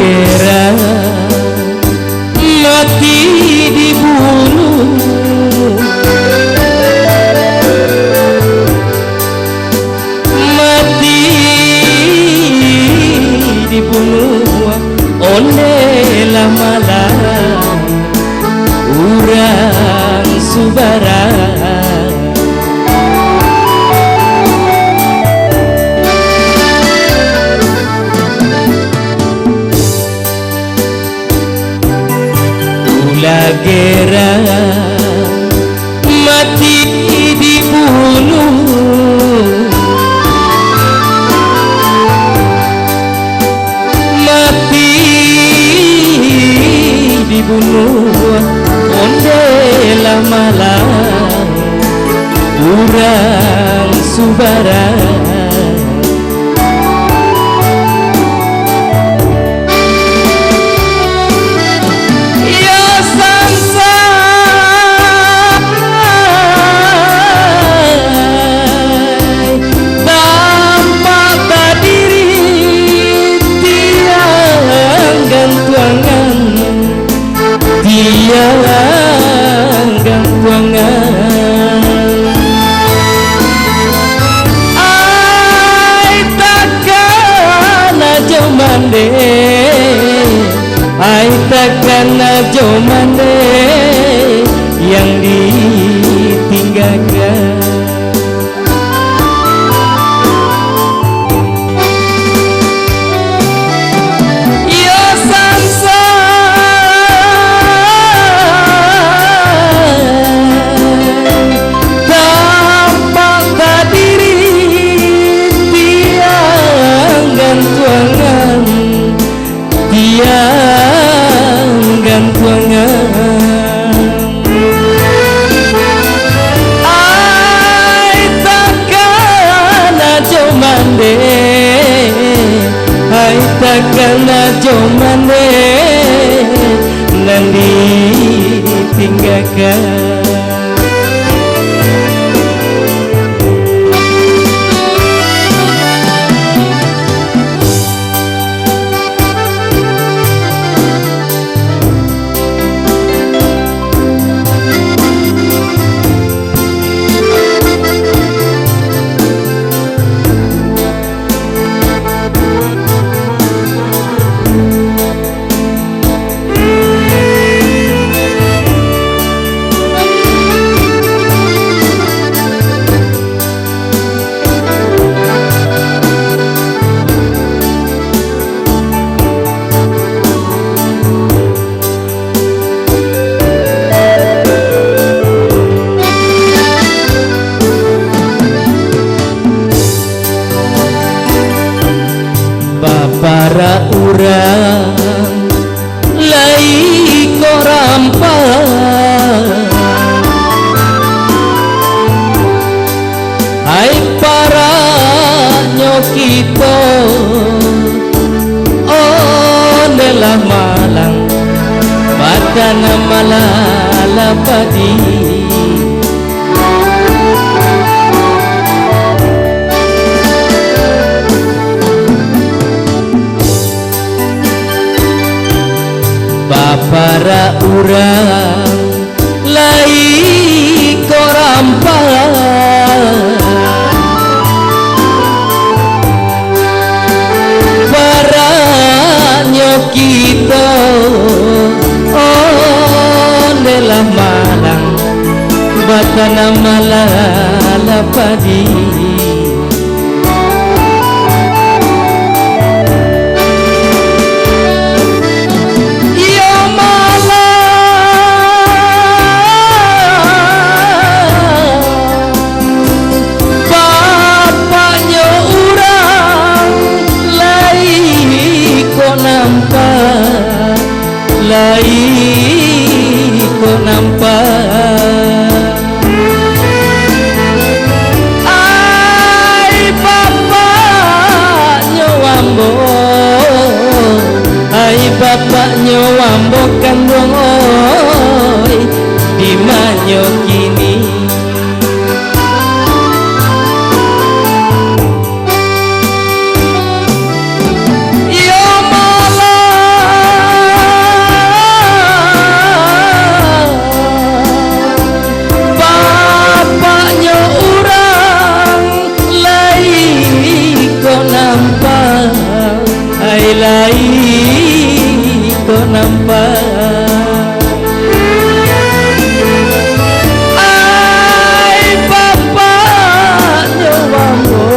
gera mati dibunuh, mati dibunuh oleh malam urang subara. Gera mati dibunuh, mati dibunuh ondela malam urang subara. Ai takkan ajo mande yang ditinggalkan. Ya samsai tampak kadiri tiang gantuangan, tiang gantuangan. Ai takkan ajo mande, ai takkan ajo mande nan ditinggalkan. Para urang lai korampan, hai para nyokito onelah malang badana malala padi. Para urang lai korampan, para nyokito onelah malang batana malala padi. Lai ko nampak, ai bapaknya wambo, ai bapaknya wambo kandung oi di manyo kini. Yo malam mbok nampak. Ai bapak nyowambo,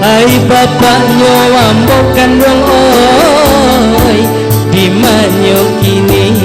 ai bapak nyowambo kan wong oi di manyo kini.